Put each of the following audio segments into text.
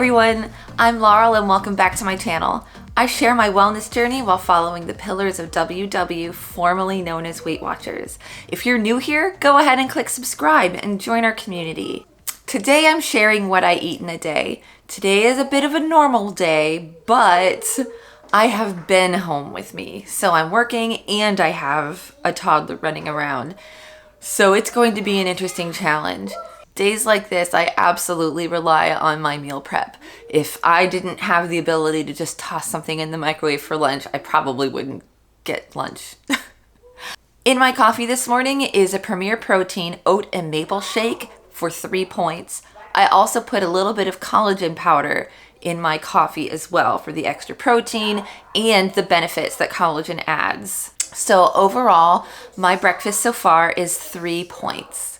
everyone, I'm Laurel and welcome back to my channel. I share my wellness journey while following the pillars of WW, formerly known as Weight Watchers. If you're new here, go ahead and click subscribe and join our community. Today I'm sharing what I eat in a day. Today is a bit of a normal day, but I have Ben home with me. So I'm working and I have a toddler running around. So it's going to be an interesting challenge. Days like this, I absolutely rely on my meal prep. If I didn't have the ability to just toss something in the microwave for lunch, I probably wouldn't get lunch. In my coffee this morning is a Premier Protein oat and maple shake for 3 points. I also put a little bit of collagen powder in my coffee as well for the extra protein and the benefits that collagen adds. So overall, my breakfast so far is 3 points.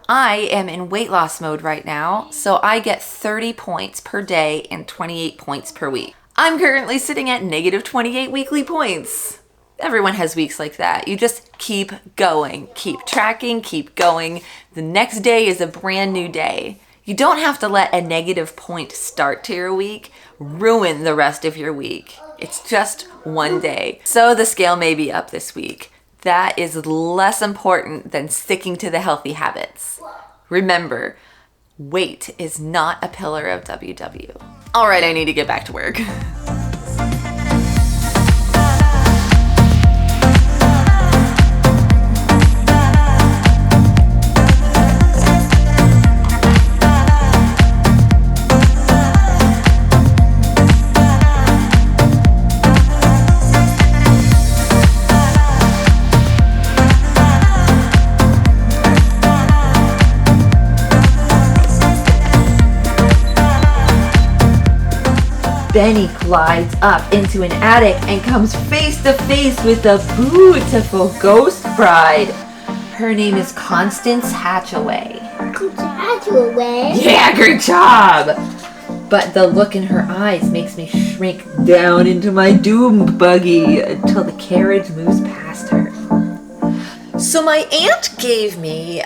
I am in weight loss mode right now, so I get 30 points per day and 28 points per week. I'm currently sitting at negative 28 weekly points. Everyone has weeks like that. You just keep going, keep tracking, keep going. The next day is a brand new day. You don't have to let a negative point start to your week ruin the rest of your week. It's just one day. So the scale may be up this week. That is less important than sticking to the healthy habits. Remember, weight is not a pillar of WW. All right, I need to get back to work. Benny glides up into an attic and comes face to face with the beautiful ghost bride. Her name is Constance Hatchaway. Hatchaway? Yeah, great job! But the look in her eyes makes me shrink down into my doom buggy until the carriage moves past her. So my aunt gave me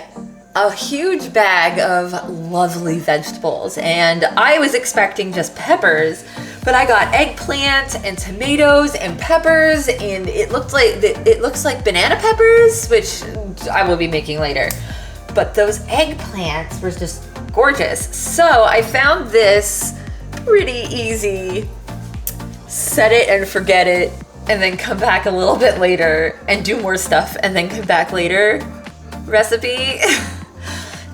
a huge bag of lovely vegetables, and I was expecting just peppers, but I got eggplant and tomatoes and peppers, and it looks like banana peppers, which I will be making later. But those eggplants were just gorgeous. So I found this pretty easy set it and forget it, and then come back a little bit later and do more stuff, and then come back later recipe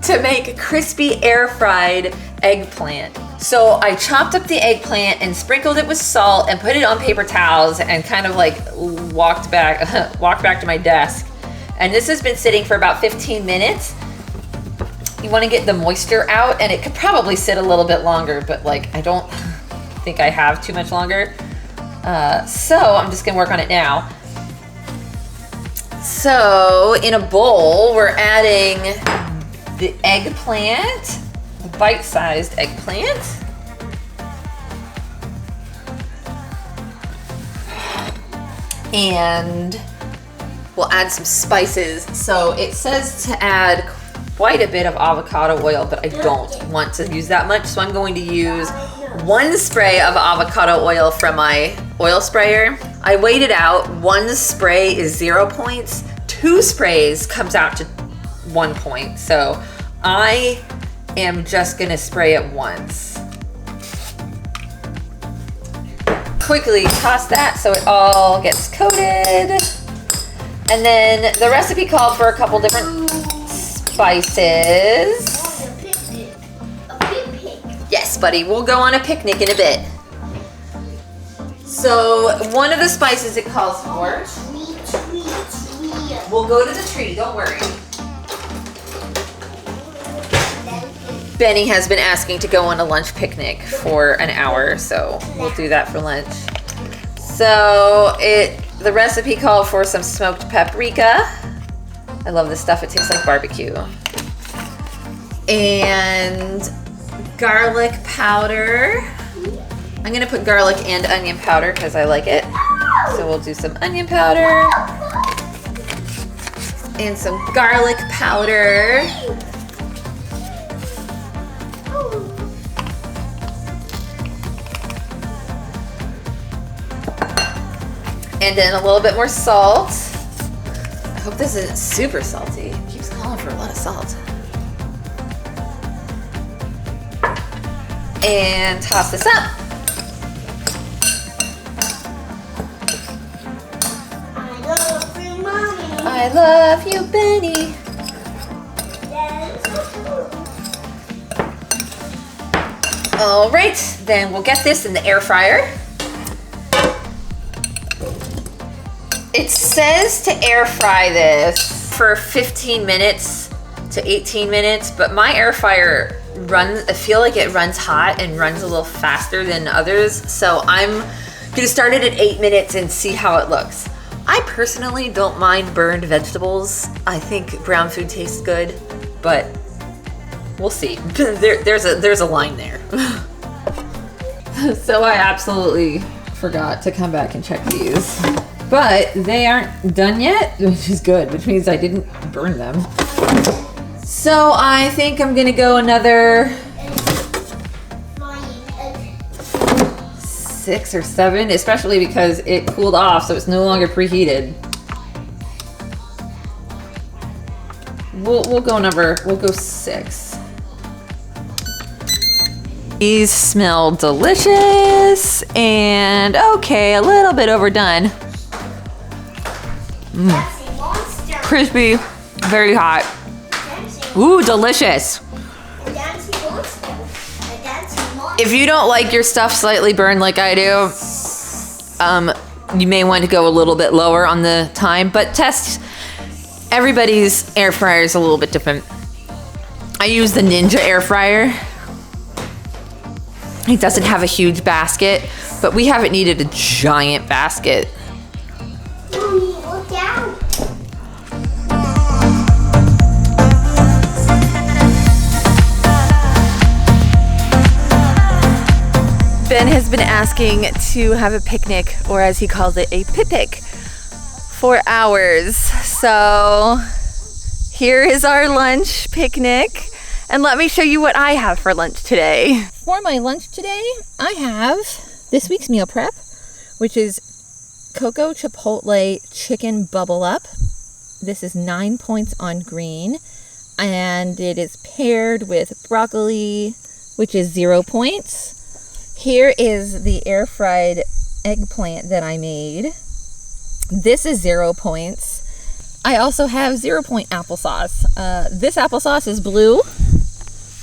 to make crispy air-fried eggplant. So I chopped up the eggplant and sprinkled it with salt and put it on paper towels and kind of like walked back to my desk. And this has been sitting for about 15 minutes. You want to get the moisture out, and it could probably sit a little bit longer, but like I don't think I have too much longer. So I'm just gonna work on it now. So in a bowl, we're adding the eggplant, the bite-sized eggplant. And we'll add some spices. So it says to add quite a bit of avocado oil, but I don't want to use that much. So I'm going to use 1 spray of avocado oil from my oil sprayer. I weighed it out. 1 spray is 0 points. 2 sprays comes out to 1 point. So I am just gonna spray it once. Quickly toss that so it all gets coated. And then the recipe called for a couple different spices. A picnic. Yes, buddy, we'll go on a picnic in a bit. So one of the spices it calls for. Tree. We'll go to the tree, don't worry. Benny has been asking to go on a lunch picnic for an hour, so we'll do that for lunch. So the recipe called for some smoked paprika. I love this stuff, it tastes like barbecue. And garlic powder. I'm gonna put garlic and onion powder because I like it. So we'll do some onion powder and some garlic powder. And then a little bit more salt. I hope this isn't super salty. It keeps calling for a lot of salt. And toss this up. I love you, Benny. All right, then we'll get this in the air fryer. It says to air fry this for 15 minutes to 18 minutes, but my air fryer runs, I feel like it runs hot and runs a little faster than others. So I'm gonna start it at 8 minutes and see how it looks. I personally don't mind burned vegetables. I think brown food tastes good, but we'll see. There's a line there. So I absolutely forgot to come back and check these. But they aren't done yet, which is good, which means I didn't burn them. So I think I'm gonna go another 6 or 7, especially because it cooled off, so it's no longer preheated. We'll go 6. These smell delicious and okay, a little bit overdone. Crispy, very hot. Ooh, delicious. If you don't like your stuff slightly burned like I do, you may want to go a little bit lower on the time, but test. Everybody's air fryer is a little bit different. I use the Ninja air fryer. It doesn't have a huge basket, but we haven't needed a giant basket. Mommy, look out. Ben has been asking to have a picnic, or as he calls it, a picnic, for hours. So here is our lunch picnic. And let me show you what I have for lunch today. For my lunch today, I have this week's meal prep, which is Cocoa Chipotle Chicken Bubble Up. This is 9 points on green, and it is paired with broccoli, which is 0 points. Here is the air fried eggplant that I made. This is 0 points. I also have 0 point applesauce. This applesauce is blue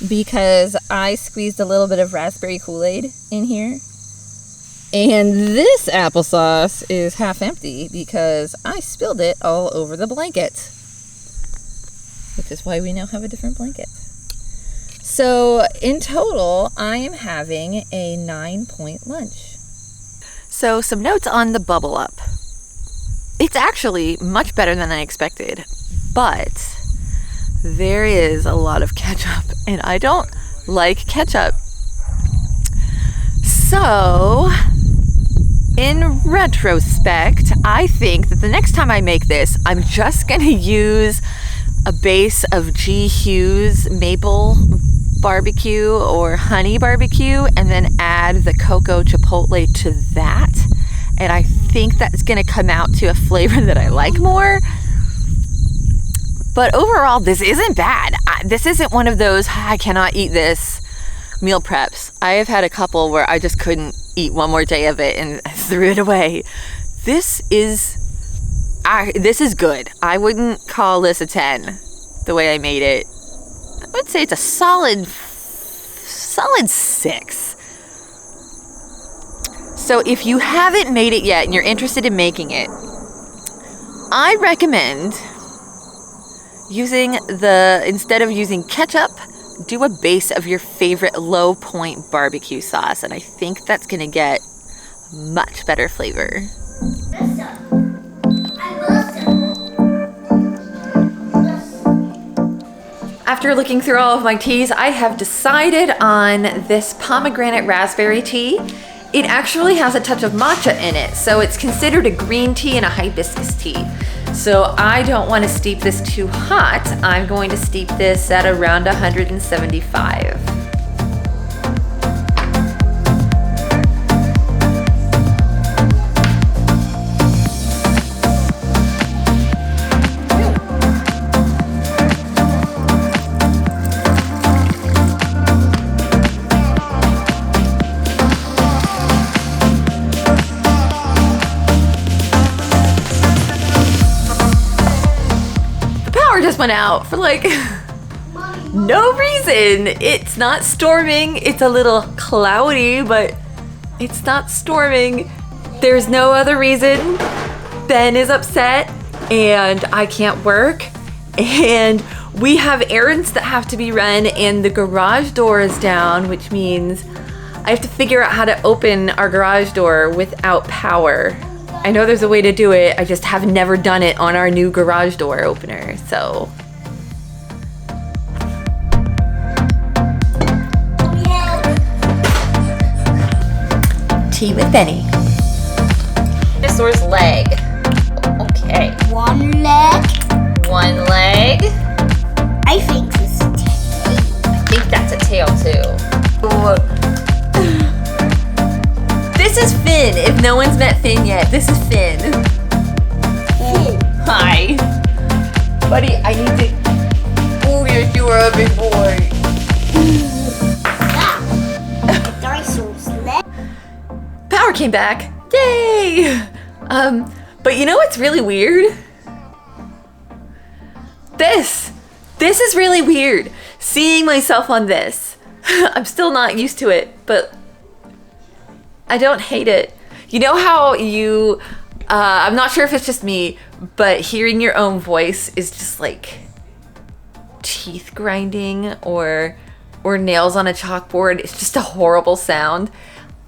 because I squeezed a little bit of raspberry Kool-Aid in here. And this applesauce is half empty because I spilled it all over the blanket, which is why we now have a different blanket. So in total, I am having a 9 point lunch. So some notes on the Bubble Up. It's actually much better than I expected, but there is a lot of ketchup and I don't like ketchup. So in retrospect, I think that the next time I make this, I'm just gonna use a base of G. Hughes maple barbecue or honey barbecue and then add the Cocoa Chipotle to that. And I think that's gonna come out to a flavor that I like more. But overall, this isn't bad. This isn't one of those, I cannot eat this meal preps. I have had a couple where I just couldn't eat one more day of it and I threw it away. This is good. I wouldn't call this a 10 the way I made it. I would say it's a solid 6. So if you haven't made it yet and you're interested in making it, I recommend instead of using ketchup, do a base of your favorite low point barbecue sauce. And I think that's gonna get much better flavor. After looking through all of my teas, I have decided on this pomegranate raspberry tea. It actually has a touch of matcha in it, so it's considered a green tea and a hibiscus tea. So I don't want to steep this too hot. I'm going to steep this at around 175. went out for like no reason. It's not storming. It's a little cloudy, but it's not storming. There's no other reason. Ben is upset and I can't work. And we have errands that have to be run and the garage door is down, which means I have to figure out how to open our garage door without power. I know there's a way to do it. I just have never done it on our new garage door opener, so. Tea with Benny. Dinosaur's leg. Okay. One leg. One leg. I think this is a tail. I think that's a tail too. This is Finn. If no one's met Finn yet, this is Finn. Hi. Buddy, I need to. Oh, yes, you are a big boy. The dinosaur's leg. Power came back. Yay! But you know what's really weird? This is really weird. Seeing myself on this. I'm still not used to it, but I don't hate it. You know how you, I'm not sure if it's just me, but hearing your own voice is just like teeth grinding or nails on a chalkboard. It's just a horrible sound.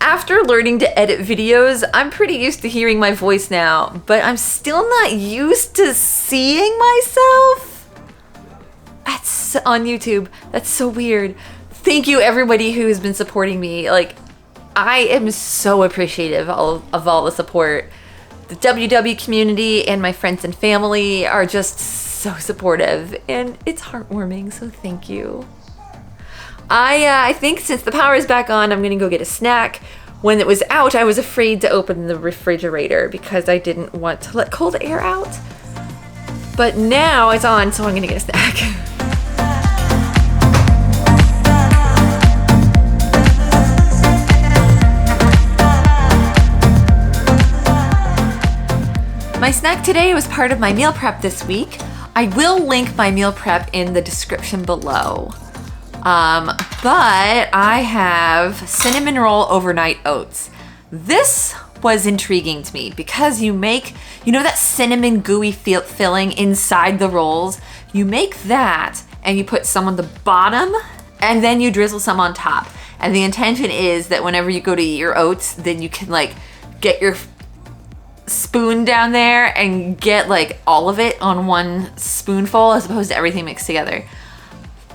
After learning to edit videos, I'm pretty used to hearing my voice now, but I'm still not used to seeing myself. That's on YouTube. That's so weird. Thank you everybody who's been supporting me. Like, I am so appreciative of all the support. The WW community and my friends and family are just so supportive and it's heartwarming, so thank you. I think since the power is back on, I'm gonna go get a snack. When it was out, I was afraid to open the refrigerator because I didn't want to let cold air out. But now it's on, so I'm gonna get a snack. My snack today was part of my meal prep this week. I will link my meal prep in the description below. But I have cinnamon roll overnight oats. This was intriguing to me because you make, you know that cinnamon gooey filling inside the rolls? You make that and you put some on the bottom and then you drizzle some on top. And the intention is that whenever you go to eat your oats, then you can like get your spoon down there and get like all of it on one spoonful as opposed to everything mixed together.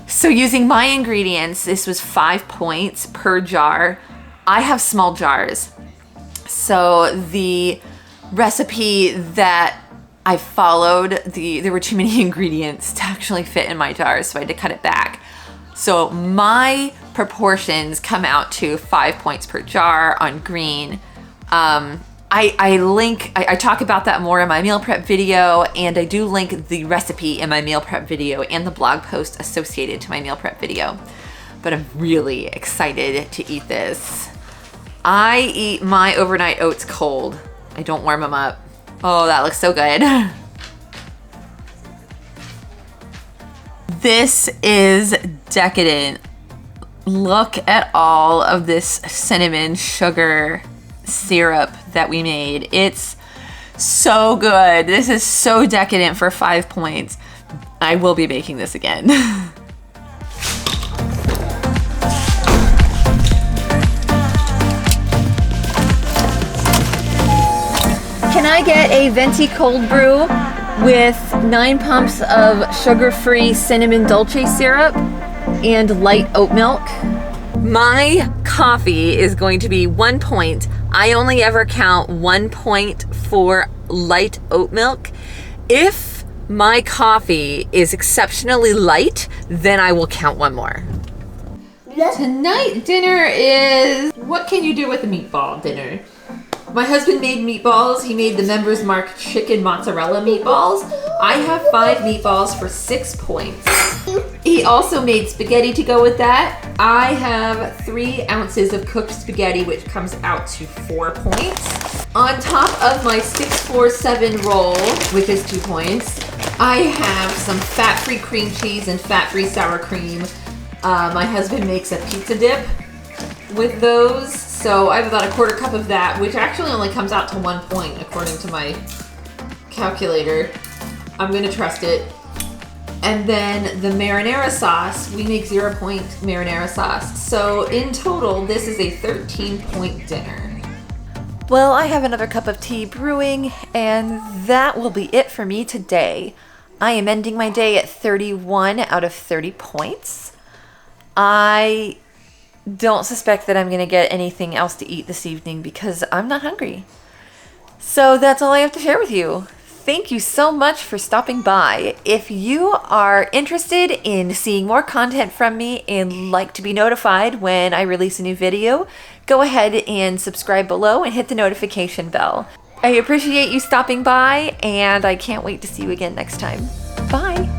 So using my ingredients, this was 5 points per jar. I have small jars. So the recipe that I followed, there were too many ingredients to actually fit in my jars, so I had to cut it back. So my proportions come out to 5 points per jar on green. I talk about that more in my meal prep video, and I do link the recipe in my meal prep video and the blog post associated to my meal prep video. But I'm really excited to eat this. I eat my overnight oats cold. I don't warm them up. Oh, that looks so good. This is decadent. Look at all of this cinnamon sugar syrup that we made. It's so good. This is so decadent for 5 points. I will be making this again. Can I get a venti cold brew with 9 pumps of sugar-free cinnamon dolce syrup and light oat milk? My coffee is going to be 1 point. I only ever count 1 point for light oat milk. If my coffee is exceptionally light, then I will count 1 more. Tonight dinner is, what can you do with a meatball dinner? My husband made meatballs. He made the Members Mark chicken mozzarella meatballs. I have 5 meatballs for 6 points. He also made spaghetti to go with that. I have 3 ounces of cooked spaghetti, which comes out to 4 points. On top of my 647 roll, which is 2 points, I have some fat-free cream cheese and fat-free sour cream. My husband makes a pizza dip with those, so I have about a quarter cup of that, which actually only comes out to 1 point according to my calculator. I'm gonna trust it. And then the marinara sauce, we make 0 point marinara sauce. So in total, this is a 13-point dinner. Well, I have another cup of tea brewing, and that will be it for me today. I am ending my day at 31 out of 30 points. I don't suspect that I'm going to get anything else to eat this evening because I'm not hungry. So that's all I have to share with you. Thank you so much for stopping by. If you are interested in seeing more content from me and like to be notified when I release a new video, go ahead and subscribe below and hit the notification bell. I appreciate you stopping by, and I can't wait to see you again next time. Bye.